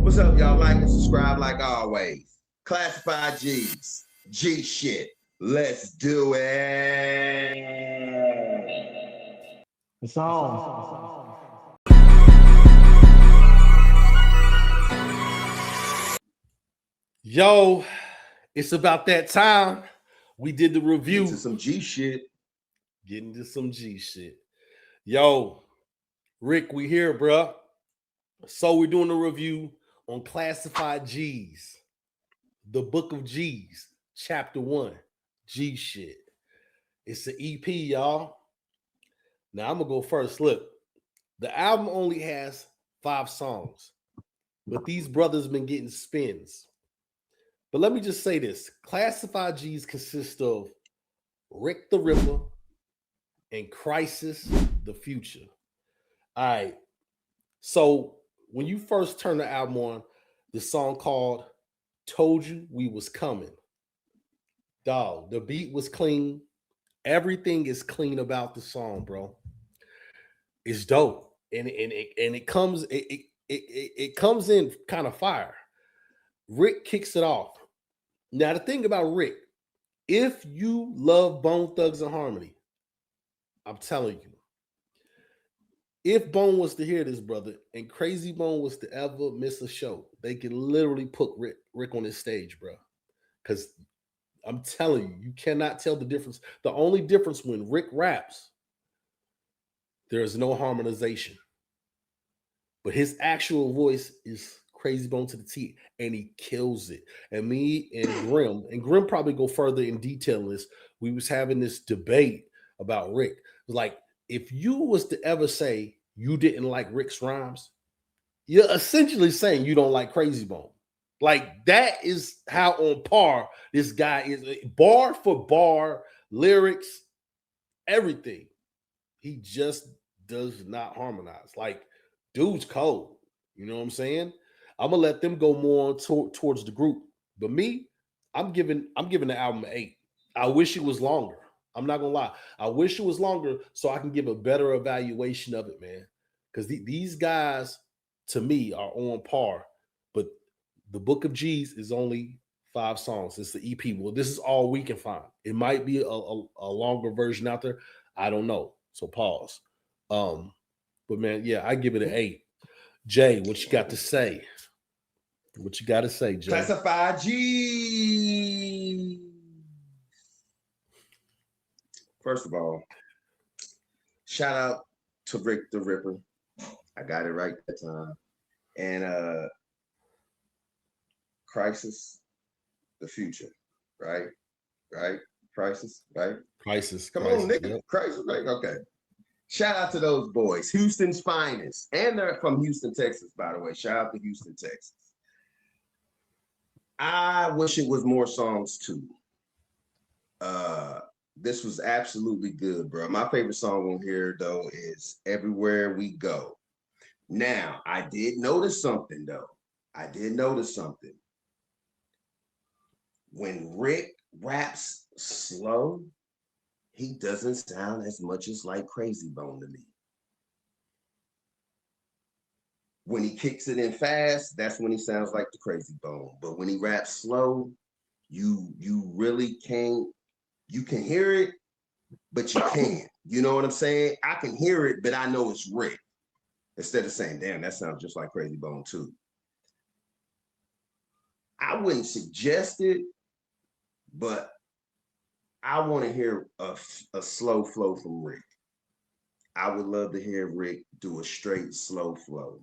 What's up, y'all? Like and subscribe like always. Classified G's. G shit. Let's do it. It's on. Yo, it's about that time. We did the Get to review. some G shit. Getting to some G shit. Yo, Rick, we here, bruh. So we're doing a review on Classified G's, the Book of G's, Chapter 1, G shit. It's an EP, y'all. Now I'm gonna go first. Look, the album only has 5 songs, but these brothers been getting spins. But let me just say this: Classified G's consist of Rick the Ripper and Crisis the Future. All right. So when you first turn the album on, the song called "Told You We Was Coming." Dog, the beat was clean. Everything is clean about the song, bro. It's dope, and it comes it comes in kind of fire. Rick kicks it off. Now the thing about Rick, if you love Bone Thugs and Harmony, I'm telling you, if Bone was to hear this, brother, and Crazy Bone was to ever miss a show, they could literally put Rick on his stage, bro. Because I'm telling you, you cannot tell the difference. The only difference when Rick raps, there's no harmonization. But his actual voice is Crazy Bone to the T, and he kills it. And me and Grim probably go further in detail in this. We was having this debate about Rick. Like, if you was to ever say you didn't like Rick's rhymes, you're essentially saying you don't like Crazy Bone. Like, that is how on par this guy is, bar for bar, lyrics, everything. He just does not harmonize. Like, dude's cold. You know what I'm saying? I'm gonna let them go more towards the group. But me, I'm giving the album an 8. I wish it was longer. I'm not gonna lie. I wish it was longer so I can give a better evaluation of it, man. Because these guys, to me, are on par. But the Book of G's is only 5 songs. It's the EP. Well, this is all we can find. It might be a longer version out there. I don't know. So pause. Um, but man, yeah, I give it an 8. Jay, what you got to say? What you got to say, Jay? Classified G. First of all, shout out to Rick the Ripper. I got it right that time. And Crisis the Future. Right? Right? Crisis, right? Crisis, Come on, nigga. yep. Crisis, right? Okay. Shout out to those boys, Houston's finest. And they're from Houston, Texas, by the way. Shout out to Houston, Texas. I wish it was more songs too. This was absolutely good, bro. My favorite song on here, though, is Everywhere We Go. Now, I did notice something, though. I did notice something. When Rick raps slow, he doesn't sound as much as like Crazy Bone to me. When he kicks it in fast, that's when he sounds like the Crazy Bone. But when he raps slow, you really can't. You can hear it, but you can't. You know what I'm saying? I can hear it, but I know it's Rick. Instead of saying, "Damn, that sounds just like Crazy Bone too." I wouldn't suggest it, but I want to hear a slow flow from Rick. I would love to hear Rick do a straight slow flow.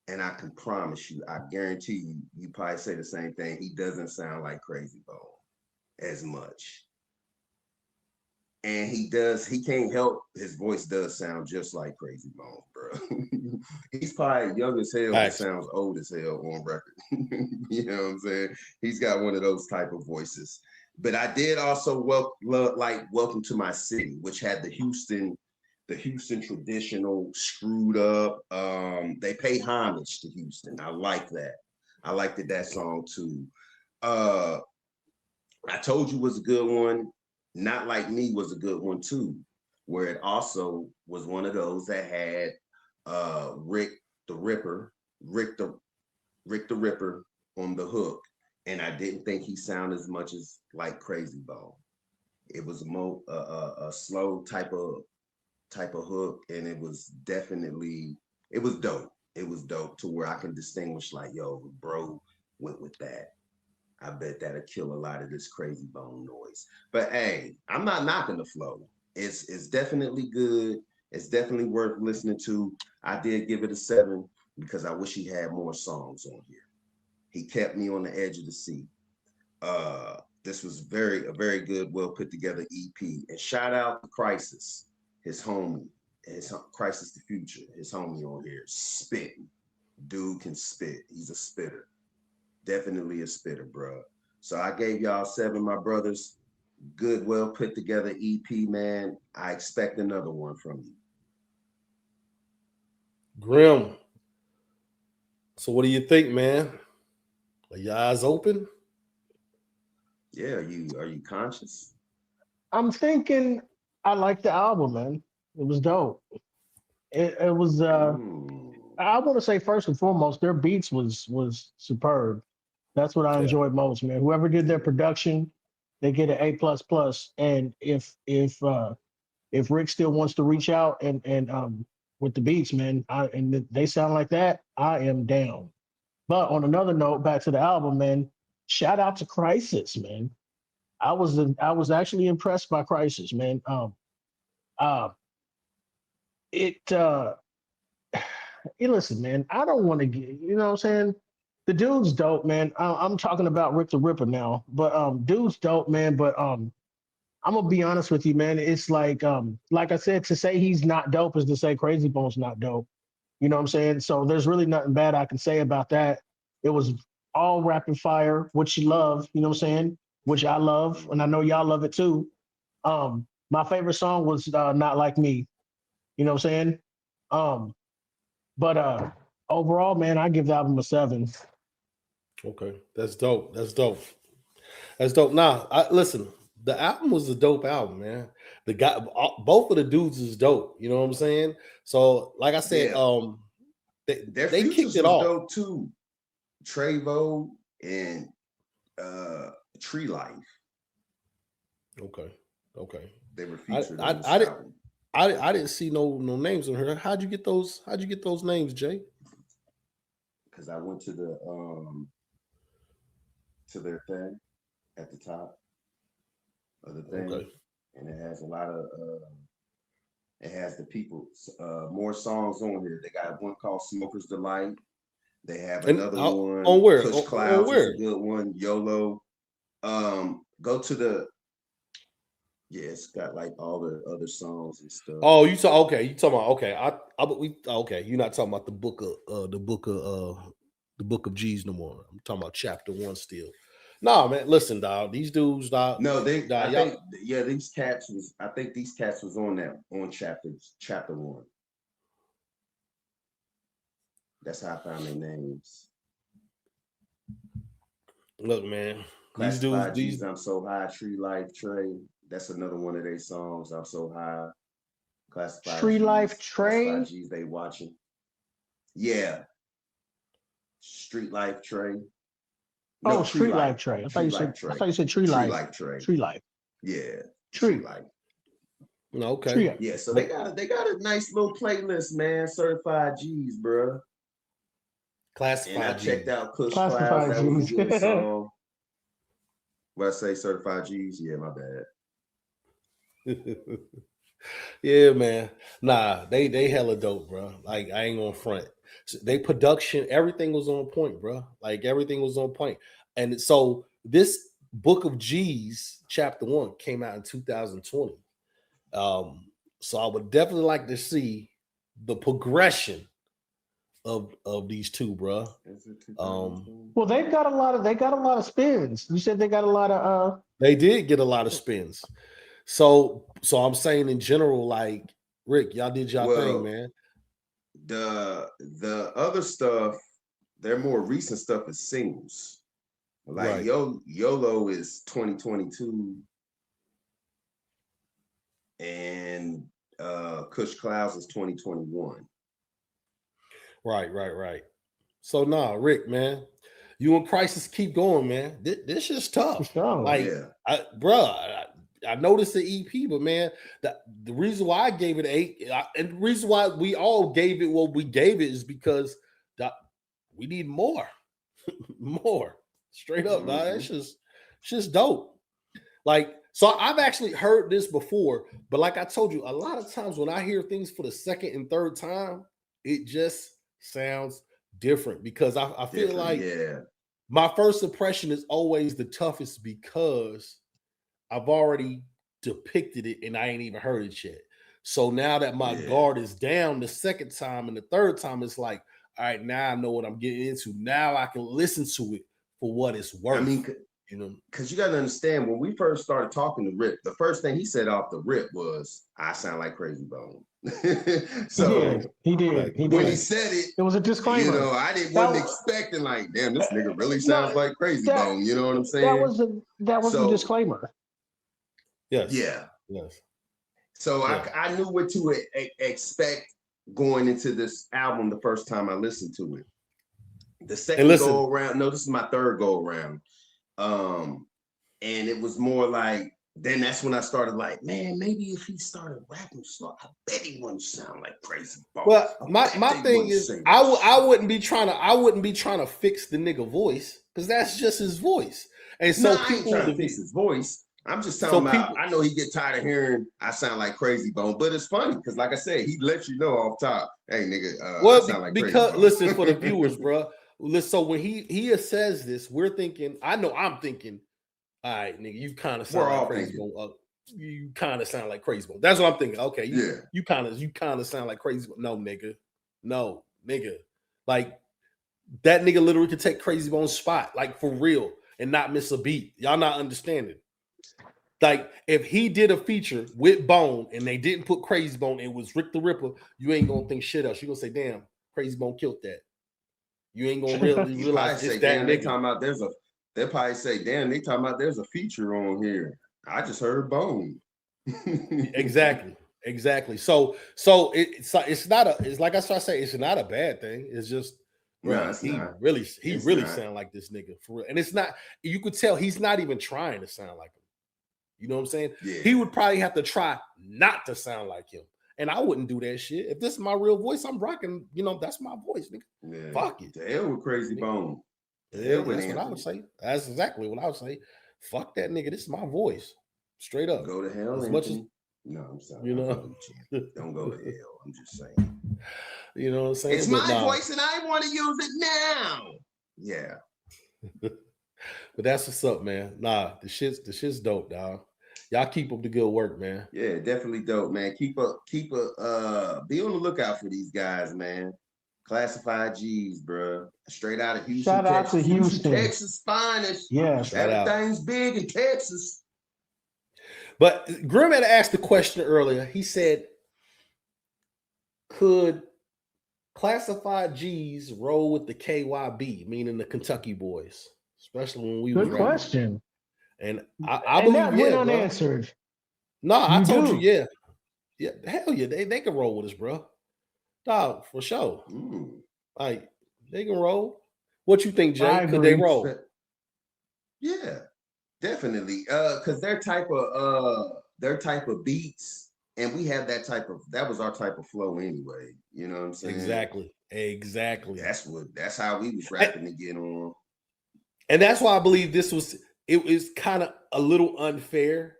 And I can promise you, I guarantee you, you probably say the same thing. He doesn't sound like Crazy Bone as much. And he can't help, his voice does sound just like Crazy Bone, bro. He's probably young as hell, but sounds old as hell on record. You know what I'm saying? He's got one of those type of voices. But I did also like Welcome to My City, which had the Houston traditional screwed up. They pay homage to Houston. I like that. I liked that song too. I Told You was a good one. Not Like Me was a good one too, where it also was one of those that had Rick the Ripper, Rick the Rick the Ripper on the hook, and I didn't think he sounded as much as like Crazy Bone. It was a slow type of hook, and it was definitely it was dope. It was dope to where I can distinguish like, yo, bro went with that. I bet that'll kill a lot of this Crazy Bone noise. But hey, I'm not knocking the flow. It's definitely good. It's definitely worth listening to. I did give it a 7 because I wish he had more songs on here. He kept me on the edge of the seat. This was a very good, well put together EP. And shout out to Crisis, his homie, Crisis the Future, his homie on here, spitting. Dude can spit. He's a spitter. Definitely a spitter, bro. So I gave y'all 7, my brothers. Good, well put together EP, man. I expect another one from you. Grim. So what do you think, man? Are your eyes open? Yeah, are you conscious? I'm thinking I like the album, man. It was dope. It was Mm. I want to say first and foremost, their beats was superb. That's what I Yeah. enjoyed most, man. Whoever did their production, they get an A plus plus. And if Rick still wants to reach out and with the beats, man, and they sound like that, I am down. But on another note, back to the album, man. Shout out to Crisis, man. I was actually impressed by Crisis, man. Uh, it hey, listen, man. I don't want to get, you know what I'm saying? The dude's dope, man. I'm talking about Rick the Ripper now, but dude's dope, man. But I'm gonna be honest with you, man. It's like I said, to say he's not dope is to say Crazy Bone's not dope. You know what I'm saying? So there's really nothing bad I can say about that. It was all rapid fire, which you love, you know what I'm saying? Which I love, and I know y'all love it too. My favorite song was Not Like Me, you know what I'm saying? Um, but overall, man, I give the album a 7. Okay. That's dope. That's dope. That's dope. Nah, listen, the album was a dope album, man. The guy, both of the dudes is dope. You know what I'm saying? So, like I said, Yeah, they their they kicked futures it was off. dope too. Trevo and uh Tree Life. Okay, okay. They were I featured on I this I didn't album I didn't see no names on here. How'd you get those? How'd you get those names, Jay? because I went to their thing at the top of the thing, Okay. and it has a lot of it has the people more songs on here. They got one called Smoker's Delight. They have And another on one, where? Kush On Clouds is a where? good one. YOLO. Go to the yeah, it's got like all the other songs and stuff. Oh, you talk okay. You talking about okay? Okay. You're not talking about the book of G's no more. I'm talking about chapter 1 still. Nah, man. Listen, dog. These dudes, dog. No, I Y'all. think yeah, these cats was I think these cats was on that on chapter 1. That's how I found their names. Look, man. These dudes. Classified These. G's, I'm so high, Tree Life Trey. That's another one of their songs. I'm so high. Street Life Classified Trey. G's, they watching. Yeah, Street Life Trey. No, Oh, Tree Street Life Life. Trey. Tree Life I Trey. thought you said Tree Tree Life. Life Trey. Tree Life. Yeah, Tree Tree. Life. No, okay. Tree. Yeah, so But they got a nice little playlist, man. Certified G's, bro. And I classified checked G's. out Kush Clouds. Classified That was a G's. good song. What I say, Certified G's? Yeah, my bad. Yeah, man. Nah, they hella dope, bro. Like I ain't gonna front. They production, everything was on point, bro. Like everything was on point. And so this book of G's, chapter 1, came out in 2020. So I would definitely like to see the progression of these two, bro. Is it Um, 2020? Well, they got a lot of spins. You said they got a lot of they did get a lot of spins. So I'm saying in general, like Rick, y'all did y'all thing, Well, man. the other stuff, their more recent stuff is singles. Like Right. YOLO is 2022 and Kush Clouds is 2021. Right. So nah, Rick, man, you and Crisis keep going, man. This is tough. Strong. Like, Yeah. I noticed the EP, but man, the reason why I gave it 8, and the reason why we all gave it what we gave it is because we need more, more. Straight up, dog. It's just dope. Like, so I've actually heard this before, but like I told you, a lot of times when I hear things for the second and third time, it just sounds different because I feel like my first impression is always the toughest because I've already depicted it and I ain't even heard it yet. So now that my guard is down the second time and the third time, it's like, all right, now I know what I'm getting into. Now I can listen to it for what it's worth. I mean, you know, because you got to understand, when we first started talking to Rip, the first thing he said off the rip was, "I sound like Crazy Bone." So he did. When he said it, it was a disclaimer. You know, I wasn't expecting like, damn, this nigga really sounds like Crazy Bone. You know what I'm saying? That was a disclaimer. Yes. Yeah. Yes. So I knew what to expect going into this album the first time I listened to it. The second go around, no, this is my third go around. And it was more like, then that's when I started like, man, maybe if he started rapping slow, I bet he wouldn't sound like Crazy Bone. Well, my thing is, I wouldn't be trying to fix the nigga voice because that's just his voice. And so I ain't trying to fix his voice. I'm just talking about, I know he get tired of hearing I sound like Crazy Bone, but it's funny because, like I said, he lets you know off top, hey, nigga, I sound like Crazy Bone. Listen, for the viewers, bro. So when he says this, we're thinking, I'm thinking, all right, nigga, you kind of sound like Crazy Bone. You kind of sound like Crazy Bone. That's what I'm thinking. Okay, you kind of sound like Crazy Bone. No, nigga. Like, that nigga literally could take Crazy Bone's spot, like, for real, and not miss a beat. Y'all not understanding. Like, if he did a feature with Bone and they didn't put Crazy Bone, it was Rick the Ripper, you ain't gonna think shit else. You gonna say, damn, Crazy Bone killed that. You ain't gonna really realize it's that nigga. They'll probably say, damn, they talking about there's a feature on here. I just heard Bone. Exactly. So it's not like I started saying, it's not a bad thing. It's just, bro, he really sound like this nigga for real. And it's not, you could tell he's not even trying to sound like him. You know what I'm saying? Yeah. He would probably have to try not to sound like him. And I wouldn't do that shit. If this is my real voice, I'm rocking, that's my voice, nigga. Yeah. Fuck it. The hell with Crazy Bone. Yeah, that's what I would say. That's exactly what I would say. Fuck that nigga. This is my voice. Straight up. Go to hell. As much as no, I'm sorry. Don't go to hell. I'm just saying. You know what I'm saying? It's my voice and I want to use it now. Yeah. But that's what's up, man. Nah, the shit's dope, dog. Y'all keep up the good work, man. Yeah, definitely dope, man. Keep be on the lookout for these guys, man. Classified G's, bro. Straight out of Houston, Shout out to Houston. Texas finest. Yeah, everything's big in Texas. But Grim had asked the question earlier. He said, could Classified G's roll with the KYB, meaning the Kentucky boys, especially when we good was question. And I believe that went unanswered. No, I told you, yeah, hell yeah, they can roll with us, bro. Dog, for sure. Like, they can roll. What you think, Jay? Could they roll? Yeah, definitely. Because their type of beats, and we have that was our type of flow anyway. You know what I'm saying? Exactly. That's how we was rapping to get on. And that's why I believe it was kind of a little unfair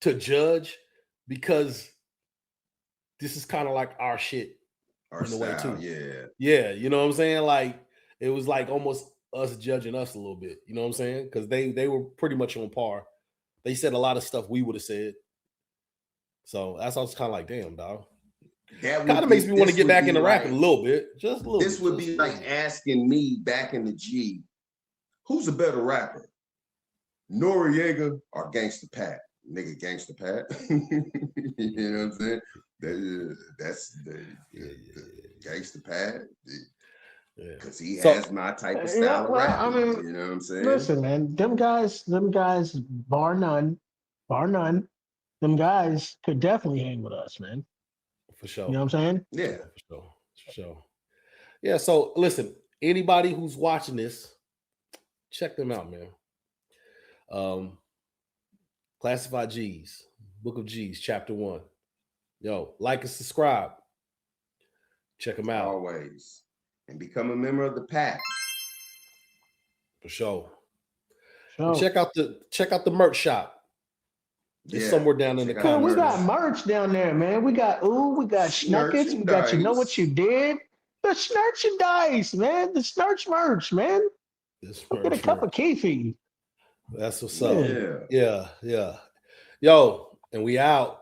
to judge, because this is kind of like our shit. Our in a way too. Yeah, you know what I'm saying? Like, it was like almost us judging us a little bit. You know what I'm saying? Because they were pretty much on par. They said a lot of stuff we would have said. So that's why I was kind of like, damn, dog. Kind of makes me want to get back into rapping a little bit. Just a little bit. This would be like asking me back in the G, who's a better rapper? Noriega or Gangsta Pat? Nigga, Gangsta Pat. You know what I'm saying? That's the Gangsta Pat. Because he has my type of style of rap. I mean, you know what I'm saying? Listen, man, them guys, bar none, them guys could definitely hang with us, man. For sure. You know what I'm saying? Yeah. For sure. Yeah, so listen, Anybody who's watching this, check them out, man. Classified G's, Book of G's, Chapter 1. Yo, like and subscribe. Check them out. Always. And become a member of the pack. For sure. So, Check out the merch shop. It's somewhere down in the check out man, we comments. got merch down there, man. We got Schnuckets, we got You Know What You Did. The Snurchandise, man. The Snurch merch, man. Get a cup of Keefy. That's what's up. Yeah. Yo, and we out.